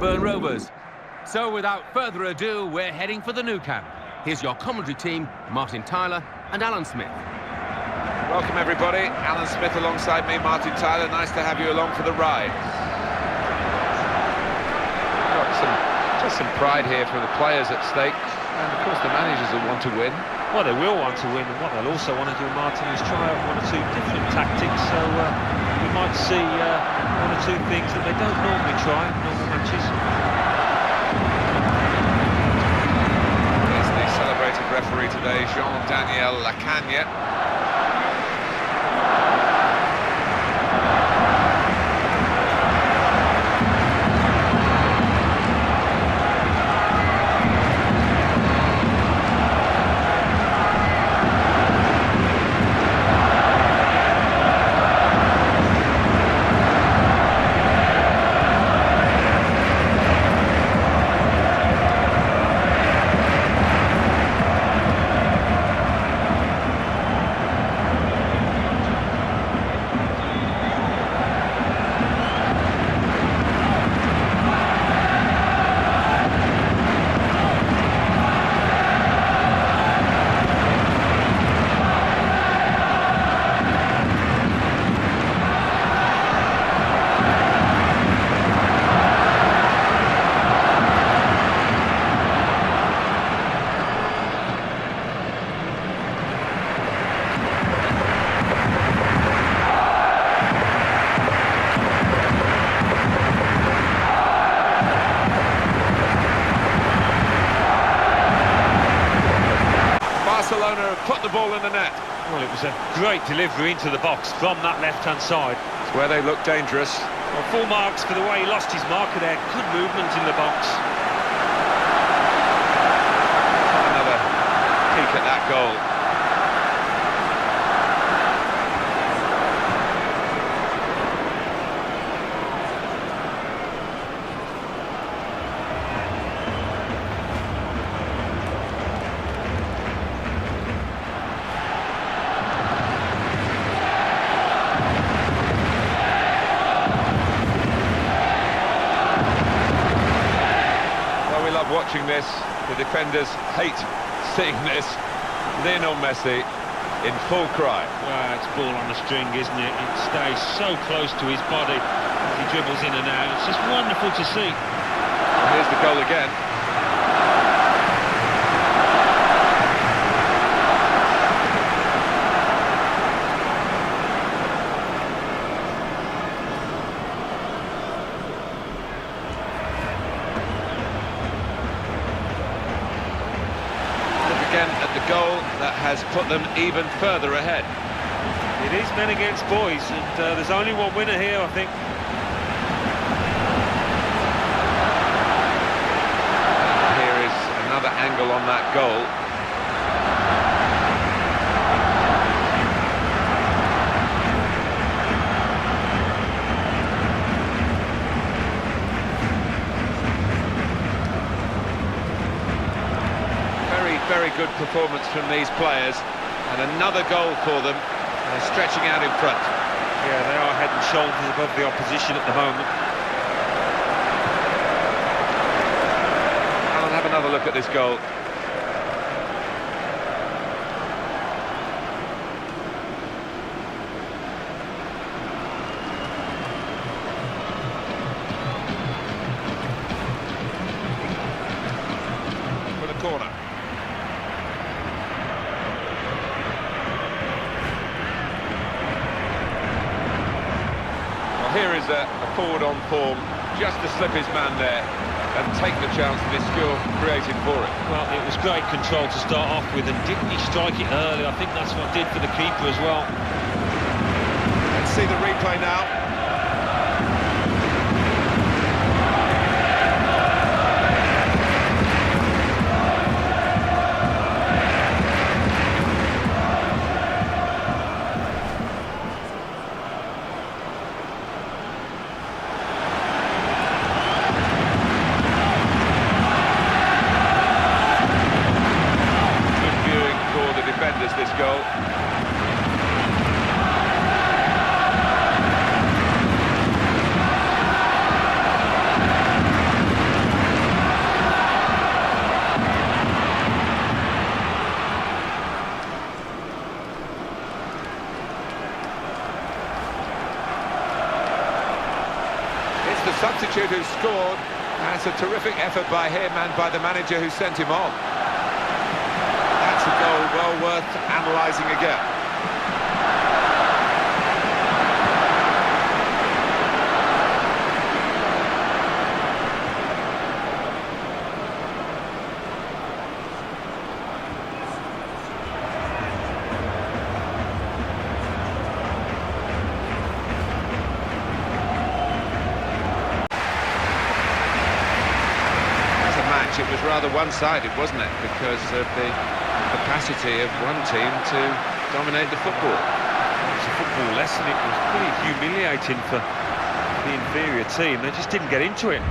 Blackburn Rovers. So without further ado, we're heading for the Nou Camp. Here's your commentary team, Martin Tyler and Alan Smith. Welcome everybody, Alan Smith alongside me, Martin Tyler. Nice to have you along for the ride. Got some pride here for the players at stake, and of course the managers will want to win. Well, they will want to win, and what they'll also want to do, Martin, is try out one or two different tactics, so we might see one or two things that they don't normally try in normal matches. Here's the celebrated referee today, Jean-Daniel Lacagne. Barcelona have put the ball in the net. Well, it was a great delivery into the box from that left-hand side. It's where they look dangerous. Well, full marks for the way he lost his marker there. Good movement in the box. Another peek at that goal. Watching this, the defenders hate seeing this. Lionel Messi in full cry. Well, it's ball on the string, isn't it? It stays so close to his body as he dribbles in and out. It's just wonderful to see. Here's the goal again. At the goal that has put them even further ahead. It is men against boys, and there's only one winner here, I think. Here is another angle on that goal. Very good performance from these players, and another goal for them. They're stretching out in front. Yeah, they are head and shoulders above the opposition at the moment. Alan, have another look at this goal. For the corner. Here is a forward on form, just to slip his man there and take the chance that this score created for him. Well, it was great control to start off with, and didn't he strike it early? I think that's what did for the keeper as well. Let's see the replay now. This goal. the substitute who scored. That's a terrific effort by him and by the manager who sent him on. That's a goal well worth analysing again. It was rather one-sided, wasn't it, because of the capacity of one team to dominate the football. It was a football lesson. It was pretty humiliating for the inferior team. They just didn't get into it.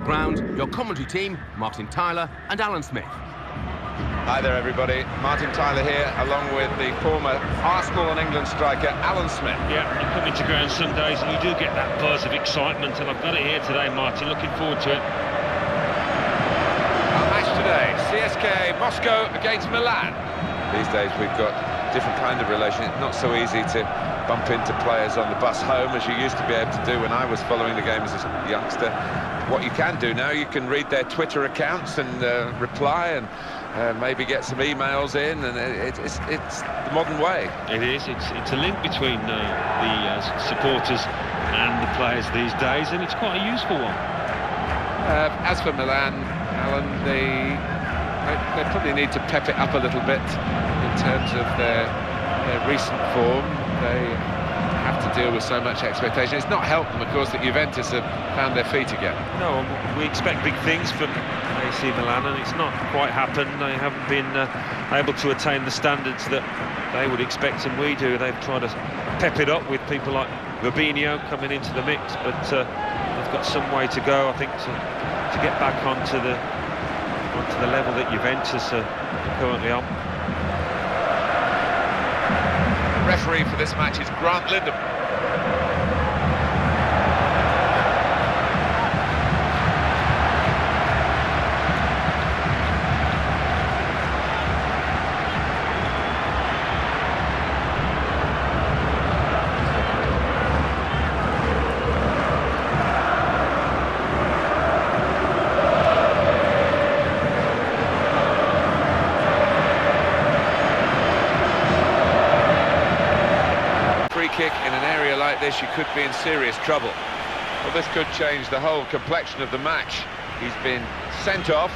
Ground, your commentary team, Martin Tyler and Alan Smith. Hi there, everybody. Martin Tyler here, along with the former Arsenal and England striker, Alan Smith. Yeah, you come into ground some days and you do get that buzz of excitement, and I've got it here today, Martin. Looking forward to it. Today, CSKA Moscow against Milan. These days we've got different kind of relation. It's not so easy to bump into players on the bus home as you used to be able to do when I was following the game as a youngster. What you can do now, you can read their Twitter accounts and reply and maybe get some emails in, and it's the modern way. It is. It's a link between the supporters and the players these days, and it's quite a useful one. As for Milan, Alan, they probably need to pep it up a little bit in terms of their recent form. They have to deal with so much expectation. It's not helped them, of course, that Juventus have found their feet again. No, we expect big things from AC Milan, and it's not quite happened. They haven't been able to attain the standards that they would expect, and we do. They've tried to pep it up with people like Robinho coming into the mix, but they've got some way to go, I think, to get back onto the level that Juventus are currently on. The referee for this match is Grant Lindham. Kick in an area like this, you could be in serious trouble. Well, this could change the whole complexion of the match. He's been sent off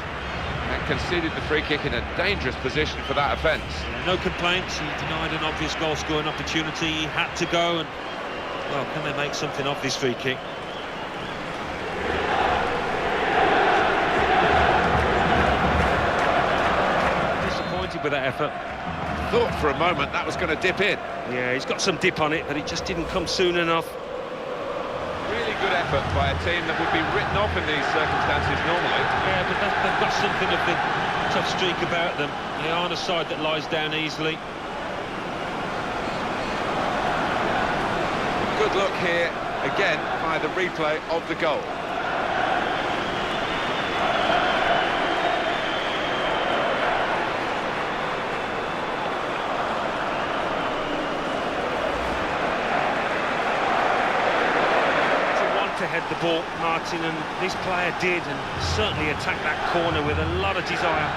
and conceded the free kick in a dangerous position for that offence. Yeah, no complaints. He denied an obvious goal-scoring opportunity. He had to go, and well, can they make something of this free kick? Disappointed with that effort. Thought for a moment that was going to dip in. Yeah, he's got some dip on it, but it just didn't come soon enough. Really good effort by a team that would be written off in these circumstances normally. Yeah, but they've got something of the tough streak about them. They aren't a side that lies down easily. Good look here, again, by the replay of the goal. To head the ball, Martin, and this player did, and certainly attacked that corner with a lot of desire.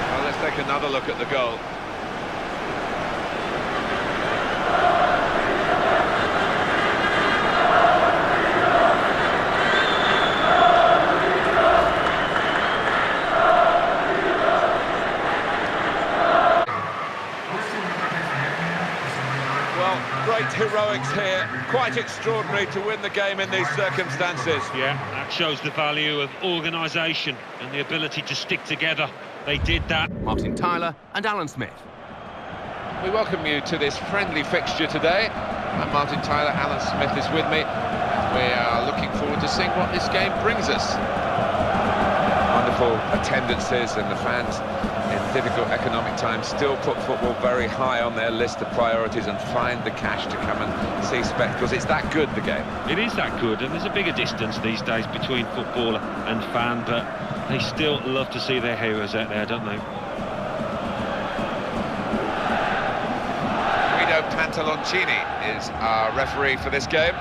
Well, let's take another look at the goal. Great heroics here, quite extraordinary to win the game in these circumstances. Yeah, that shows the value of organisation and the ability to stick together. They did that. Martin Tyler and Alan Smith. We welcome you to this friendly fixture today. I'm Martin Tyler, Alan Smith is with me. We are looking forward to seeing what this game brings us. Wonderful attendances, and the fans in difficult economic times still put football very high on their list of priorities and find the cash to come and see spectacles. It's that good, the game. It is that good, and there's a bigger distance these days between footballer and fan, but they still love to see their heroes out there, don't they? We don't Pantaloncini is our referee for this game.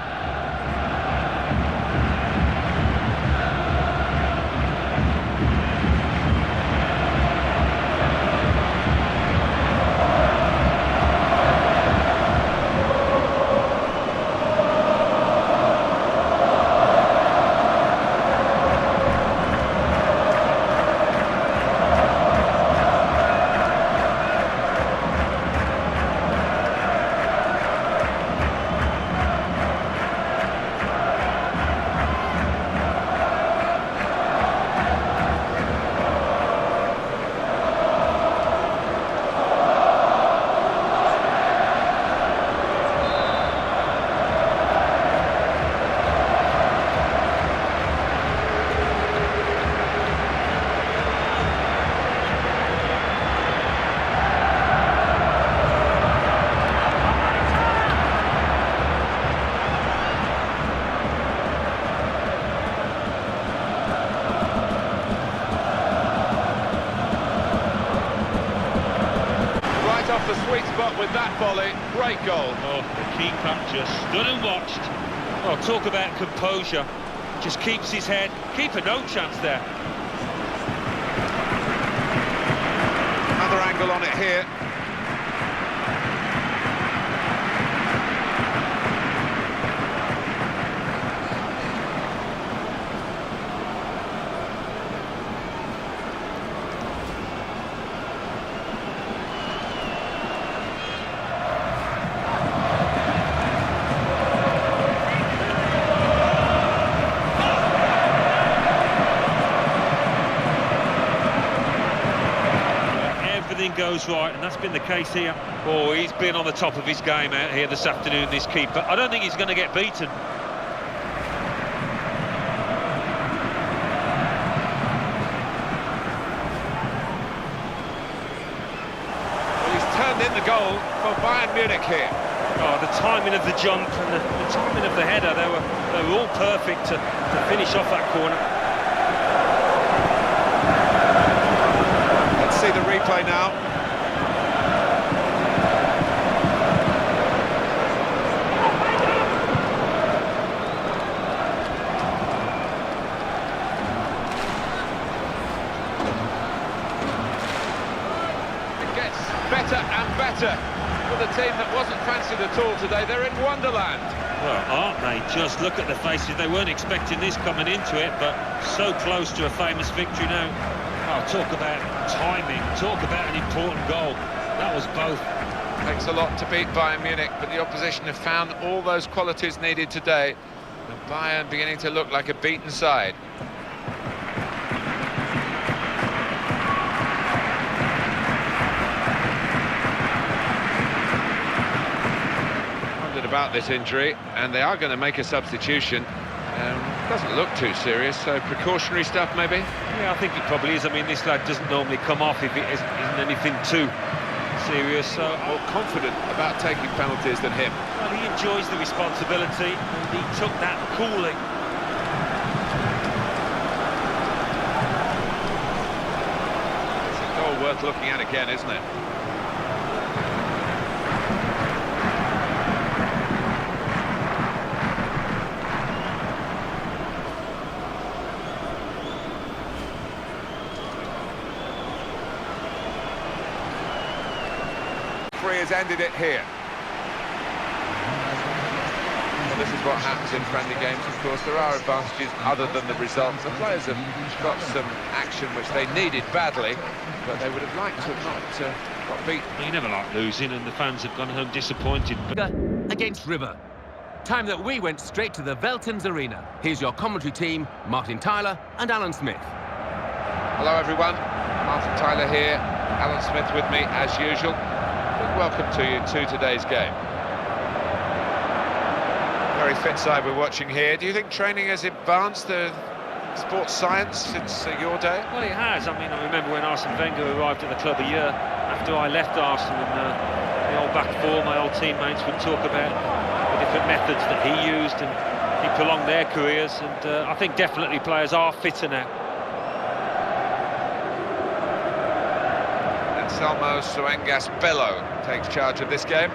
Off the sweet spot with that volley, great goal. Oh, the keeper just stood and watched. Oh, talk about composure. Just keeps his head. Keeper no chance there. Another angle on it here. Goes right, and that's been the case here. Oh, he's been on the top of his game out here this afternoon, this keeper. I don't think he's going to get beaten. Well, he's turned in the goal for Bayern Munich here. Oh, the timing of the jump and the timing of the header, they were all perfect to finish off that corner. Let's see the replay now. Better and better for the team that wasn't fancied at all today. They're in Wonderland. Well, aren't they? Just look at the faces. They weren't expecting this coming into it, but so close to a famous victory now. Oh, talk about timing, talk about an important goal. That was both. Takes a lot to beat Bayern Munich, but the opposition have found all those qualities needed today. And Bayern beginning to look like a beaten side. About this injury, and they are going to make a substitution. Doesn't look too serious, so precautionary stuff maybe? Yeah, I think it probably is. I mean, this lad doesn't normally come off if it isn't anything too serious. So more confident about taking penalties than him. Well, he enjoys the responsibility, and he took that coolly. It's a goal worth looking at again, isn't it? Has ended it here. Well, this is what happens in friendly games, of course. There are advantages other than the result. The players have got some action which they needed badly, but they would have liked to have not got beaten. You never like losing, and the fans have gone home disappointed. Against River. Time that we went straight to the Veltins Arena. Here's your commentary team, Martin Tyler and Alan Smith. Hello everyone, Martin Tyler here, Alan Smith with me as usual. Welcome to you to today's game. Very fit side we're watching here. Do you think training has advanced the sports science since your day? Well, it has. I mean, I remember when Arsene Wenger arrived at the club a year after I left Arsenal, and the old back four, my old teammates would talk about the different methods that he used, and he prolonged their careers, and I think definitely players are fitter now. Anselmo Soengas Bello takes charge of this game.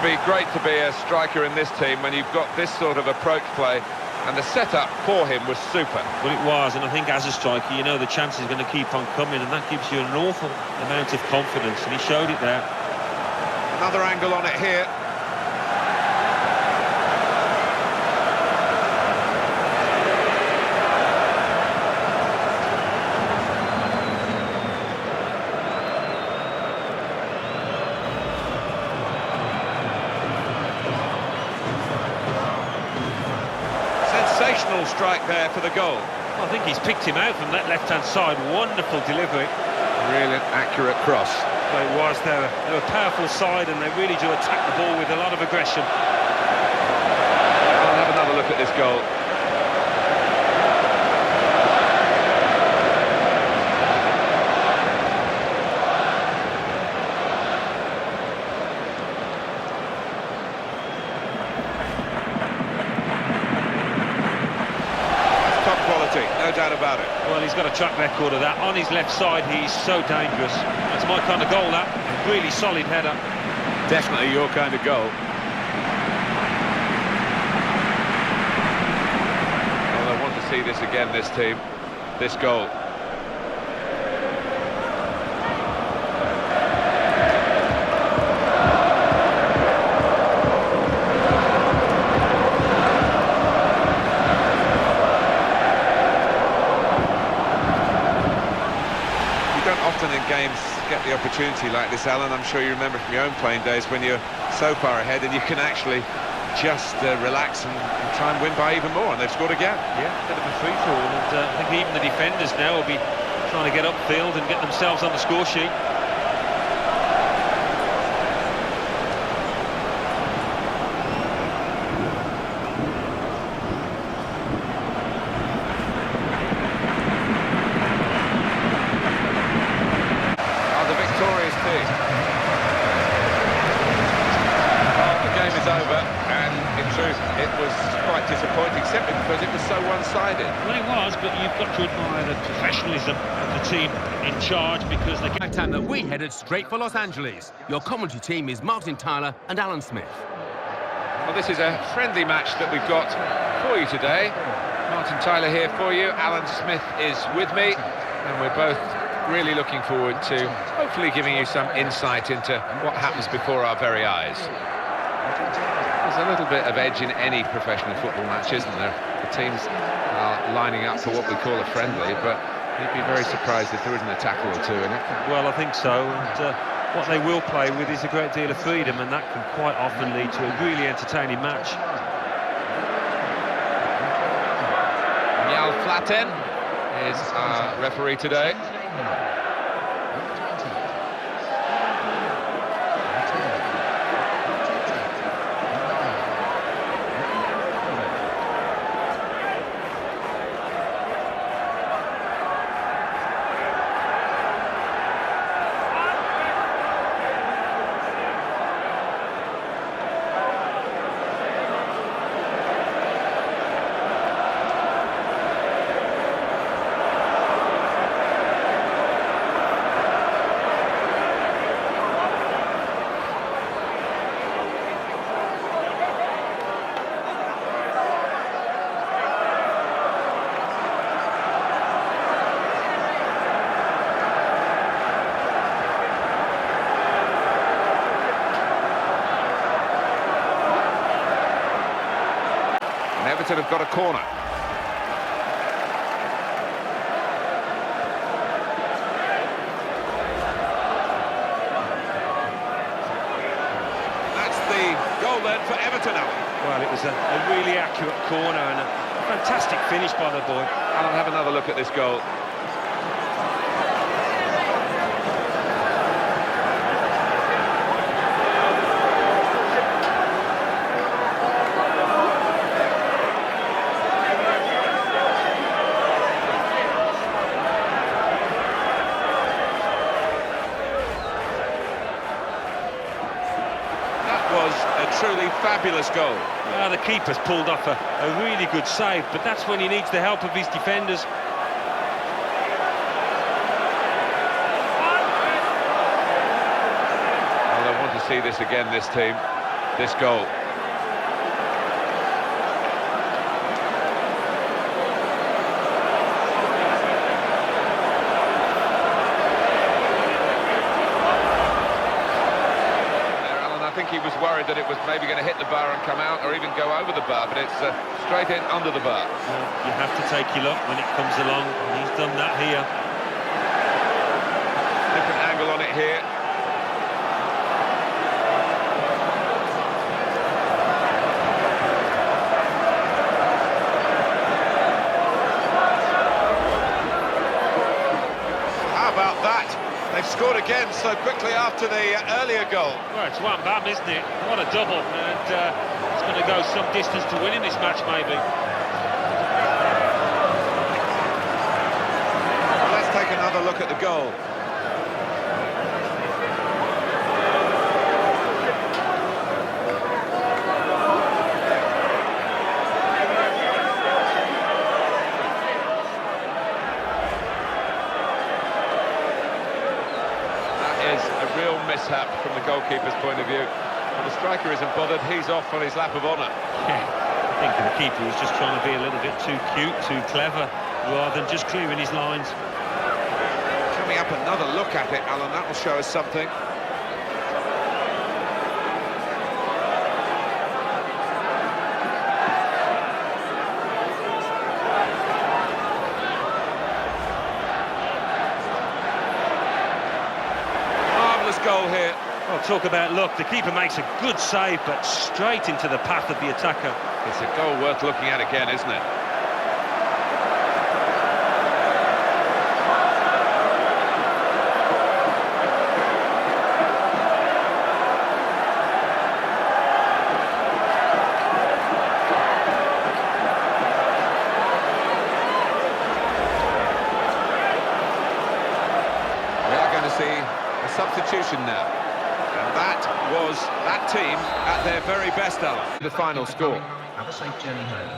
be great to be a striker in this team when you've got this sort of approach play, and the setup for him was super. Well, it was, and I think as a striker, you know the chance is going to keep on coming, and that gives you an awful amount of confidence, and he showed it there. Another angle on it here. Sensational strike there for the goal. I think he's picked him out from that left-hand side. Wonderful delivery. Really accurate cross. Well, it was. They're a powerful side, and they really do attack the ball with a lot of aggression. I'll have another look at this goal. Top quality, no doubt about it. Well, he's got a track record of that. On his left side, he's so dangerous. That's my kind of goal, that. Really solid header. Definitely your kind of goal. Well, I want to see this again, this team. This goal. Often in games get the opportunity like this, Alan. I'm sure you remember from your own playing days when you're so far ahead and you can actually just relax and try and win by even more, and they've scored again. Yeah, bit of a free-for-all, and I think even the defenders now will be trying to get upfield and get themselves on the score sheet. Over, and in truth it was quite disappointing simply because it was so one-sided. Well, it was, but you've got to admire the professionalism of the team in charge, because they Right time that we headed straight for Los Angeles. Your commentary team is Martin Tyler and Alan Smith. Well, this is a friendly match that we've got for you today. Martin Tyler here for you, Alan Smith is with me, and we're both really looking forward to hopefully giving you some insight into what happens before our very eyes. There's a little bit of edge in any professional football match, isn't there? The teams are lining up for what we call a friendly, but you'd be very surprised if there isn't a tackle or two in it. Well, I think so, and what they will play with is a great deal of freedom, and that can quite often lead to a really entertaining match. Njal Flaten is our referee today. Everton have got a corner. That's the goal then for Everton, Alan. Well, it was a really accurate corner and a fantastic finish by the boy. Alan, have another look at this goal. Truly fabulous goal. The keeper's pulled off a really good save, but that's when he needs the help of his defenders. Well, I want to see this again, this team. this goal. I think he was worried that it was maybe going to hit the bar and come out, or even go over the bar, but it's straight in under the bar. Well, you have to take your luck when it comes along, and he's done that here. Different angle on it here. How about that? They've scored again so quickly after the earlier goal. Well, it's one bam, isn't it? What a double, and it's going to go some distance to winning this match, maybe. Let's take another look at the goal. Real mishap from the goalkeeper's point of view. And the striker isn't bothered, he's off on his lap of honour. Yeah, I think the keeper was just trying to be a little bit too cute, too clever, rather than just clearing his lines. Coming up, another look at it, Alan, that will show us something. Goal here. Well, talk about luck. The keeper makes a good save, but straight into the path of the attacker. It's a goal worth looking at again, isn't it? We are going to see a substitution now, and that was that team at their very best, Alan. The final score. Have a safe journey home.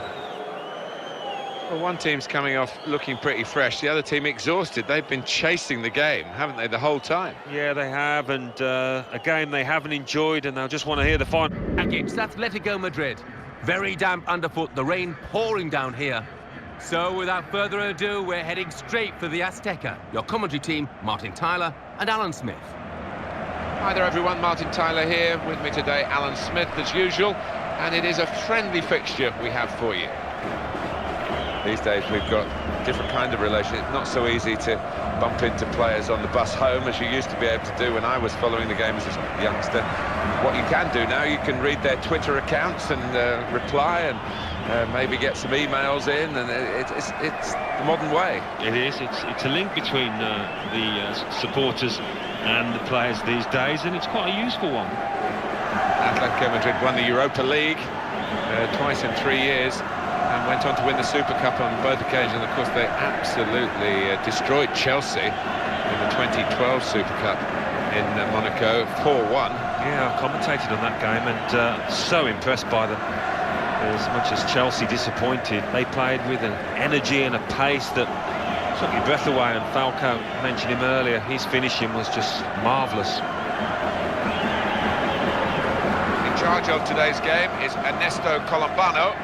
Well, one team's coming off looking pretty fresh, the other team exhausted. They've been chasing the game, haven't they, the whole time? Yeah, they have, and a game they haven't enjoyed, and they'll just want to hear the final. Against Atletico Madrid. Very damp underfoot, the rain pouring down here. So, without further ado, we're heading straight for the Azteca. Your commentary team, Martin Tyler and Alan Smith. Hi there, everyone. Martin Tyler here. With me today, Alan Smith, as usual. And it is a friendly fixture we have for you. These days, we've got a different kind of relationship. Not so easy to bump into players on the bus home as you used to be able to do when I was following the game as a youngster. What you can do now, you can read their Twitter accounts and reply and maybe get some emails in, and it's the modern way. It is. It's a link between the supporters and the players these days, and it's quite a useful one. Atletico Madrid won the Europa League twice in 3 years and went on to win the Super Cup on both occasions. Of course, they absolutely destroyed Chelsea in the 2012 Super Cup in Monaco, 4-1. Yeah, I commentated on that game, and so impressed by them. As much as Chelsea disappointed, they played with an energy and a pace that took your breath away, and Falcao, mentioned him earlier, his finishing was just marvellous. In charge of today's game is Ernesto Colombano.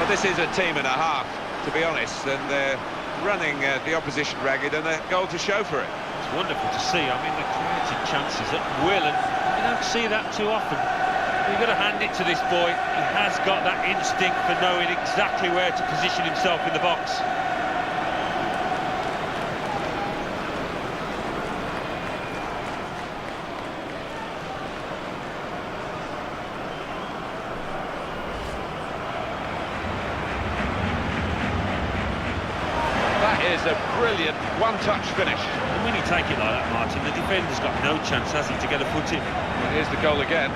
This is a team and a half, to be honest, and they're running the opposition ragged, and a goal to show for it. It's wonderful to see. I mean, they created chances at will, and you don't see that too often. You've got to hand it to this boy. He has got that instinct for knowing exactly where to position himself in the box. That is a brilliant one-touch finish. And when you take it like that, Martin, the defender's got no chance, has he, to get a foot in? And here's the goal again.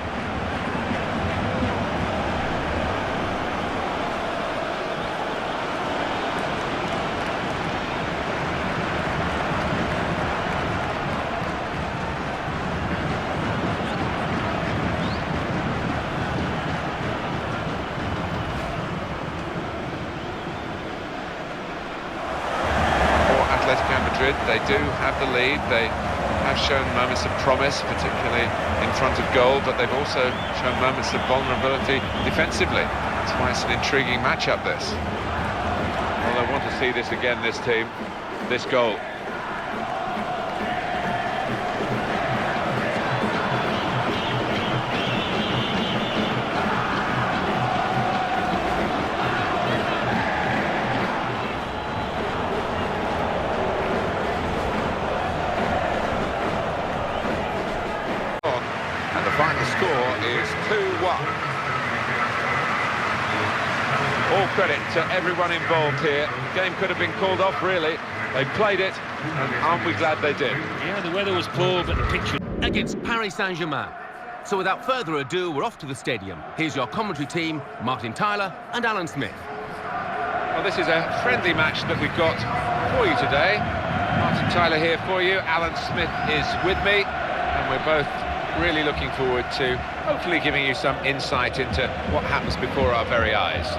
Atletico Madrid, they do have the lead. They have shown moments of promise, particularly in front of goal, but they've also shown moments of vulnerability defensively. That's why it's an intriguing matchup, this. Well, I want to see this again, this team, this goal. Final score is 2-1. All credit to everyone involved here. The game could have been called off, really. They played it, and aren't we glad they did? Yeah, the weather was poor, but the picture... Against Paris Saint-Germain. So without further ado, we're off to the stadium. Here's your commentary team, Martin Tyler and Alan Smith. Well, this is a friendly match that we've got for you today. Martin Tyler here for you. Alan Smith is with me, and we're both really looking forward to hopefully giving you some insight into what happens before our very eyes.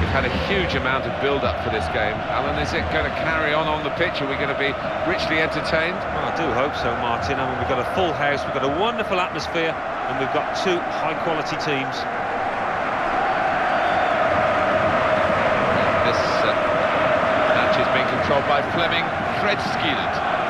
We've had a huge amount of build-up for this game. Alan, is it going to carry on the pitch? Are we going to be richly entertained? Well, I do hope so, Martin. I mean, we've got a full house, we've got a wonderful atmosphere, and we've got two high-quality teams. This match is being controlled by Fleming Fredskild.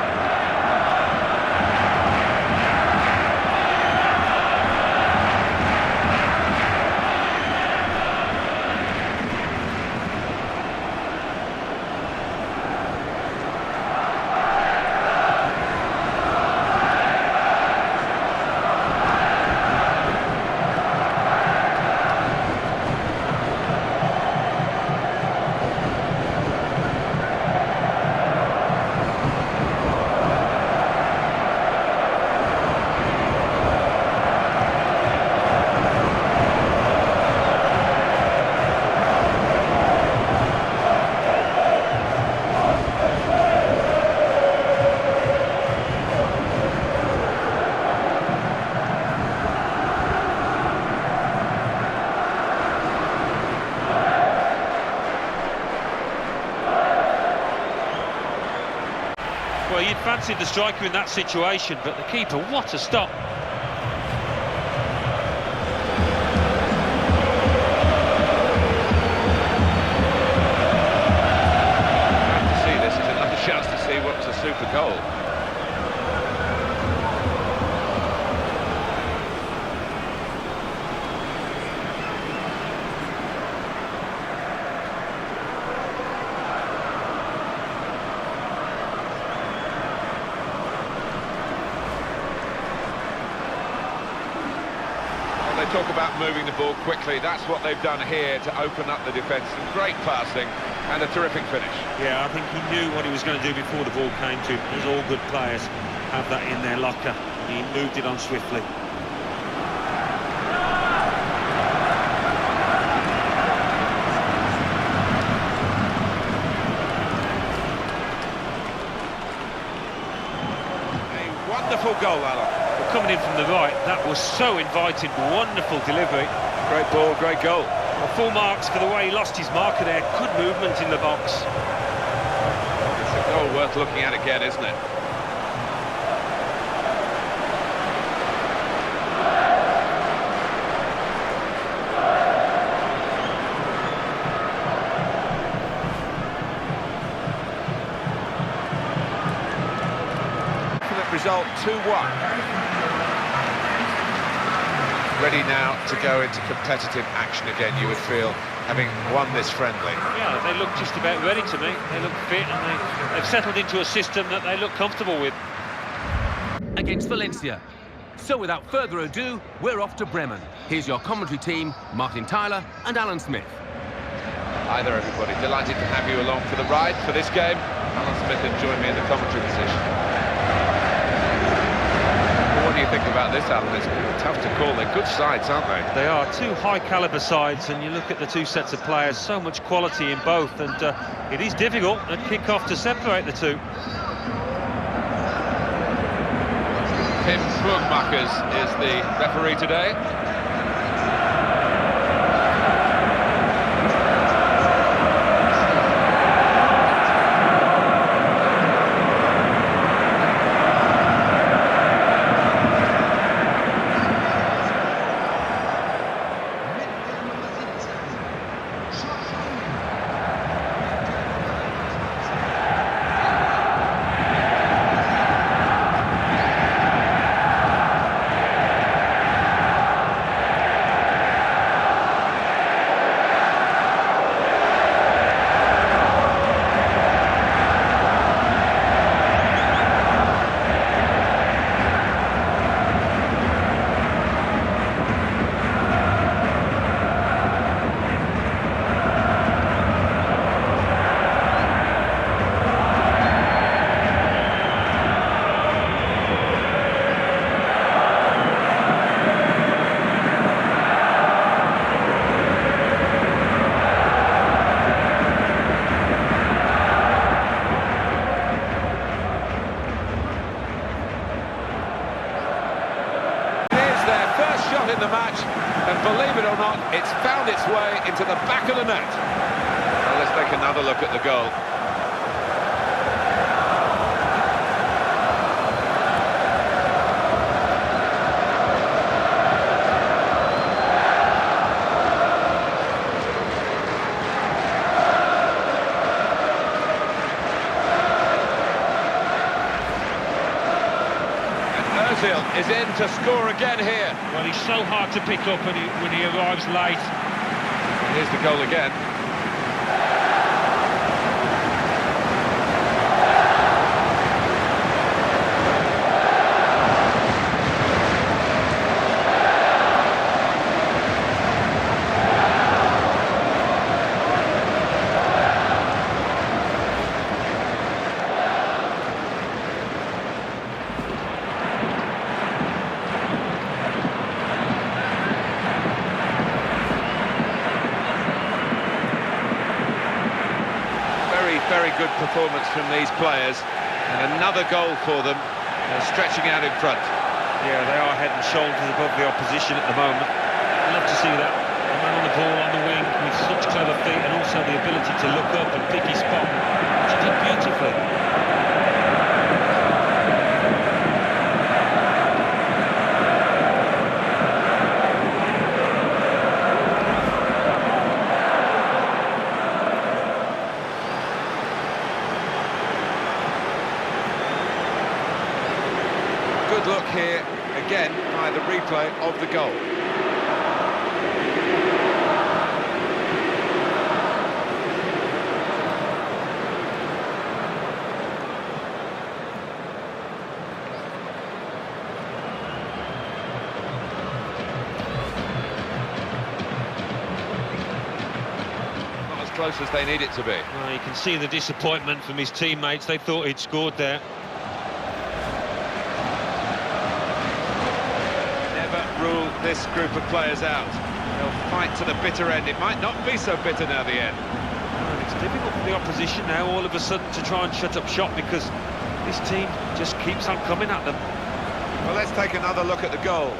Well, you'd fancied the striker in that situation, but the keeper, what a stop. To see this is another chance to see what was a super goal. They talk about moving the ball quickly. That's what they've done here to open up the defence. Some great passing and a terrific finish. Yeah, I think he knew what he was going to do before the ball came to him. As all good players have that in their locker. He moved it on swiftly. A wonderful goal, Alan. Coming in from the right, that was so inviting, wonderful delivery. Great ball, great goal. Well, full marks for the way he lost his marker there. Good movement in the box. It's a goal worth looking at again, isn't it? Result 2-1. Ready now to go into competitive action again, you would feel, having won this friendly. Yeah, they look just about ready to me. They look fit and they've settled into a system that they look comfortable with. Against Valencia. So without further ado, we're off to Bremen. Here's your commentary team, Martin Tyler and Alan Smith. Hi there, everybody. Delighted to have you along for the ride for this game. Alan Smith and join me in the commentary position. What do you think about this, Alan? It's tough to call. They're good sides, aren't they? They are two high-caliber sides, and you look at the two sets of players, so much quality in both, and it is difficult at kick-off to separate the two. Pim Boogmakers is the referee today. In the match, and believe it or not, it's found its way into the back of the net. Well, let's take another look at the goal. Is in to score again here. Well, he's so hard to pick up when he arrives late. Here's the goal again. Very good performance from these players, and another goal for them, stretching out in front. Yeah, they are head and shoulders above the opposition at the moment. Love to see that. A man on the ball on the wing with such clever feet, and also the ability to look up and pick his spot, which he did beautifully. Good look here, again, by the replay of the goal. Not as close as they need it to be. Well, you can see the disappointment from his teammates. They thought he'd scored there. Rule this group of players out. They'll fight to the bitter end. It might not be so bitter now, the end. Well, it's difficult for the opposition now all of a sudden to try and shut up shop, because this team just keeps on coming at them. Well, let's take another look at the goal.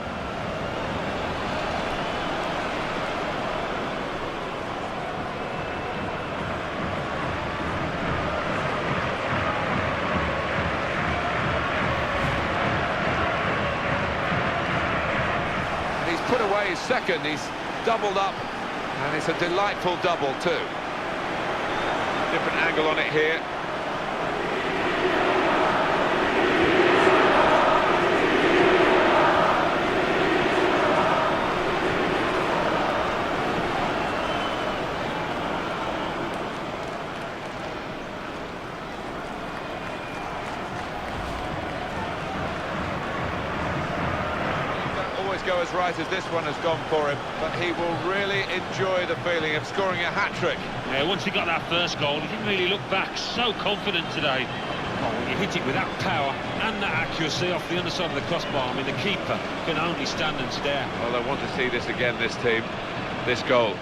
Put away his second, he's doubled up, and it's a delightful double too. Different angle on it here. always go as right as this one has gone for him, but he will really enjoy the feeling of scoring a hat-trick. Yeah, once he got that first goal, he didn't really look back. So confident today. Oh, when you hit it with that power and that accuracy off the underside of the crossbar, I mean, the keeper can only stand and stare. Well, they want to see this again, this team, this goal.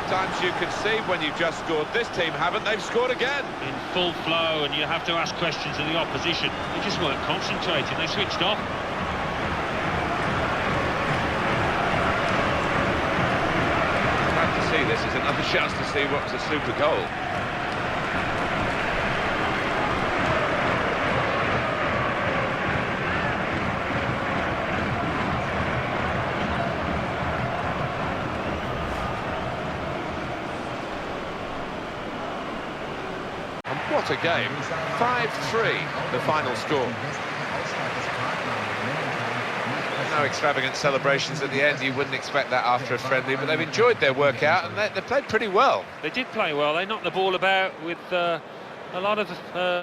Sometimes you concede when you've just scored. This team haven't. They've scored again. In full flow, and you have to ask questions of the opposition. They just weren't concentrating. They switched off. Glad to see this is another chance to see what was a super goal. What a game. 5-3, the final score. No extravagant celebrations at the end. You wouldn't expect that after a friendly, but they've enjoyed their workout and they played pretty well. They did play well. They knocked the ball about with a lot of...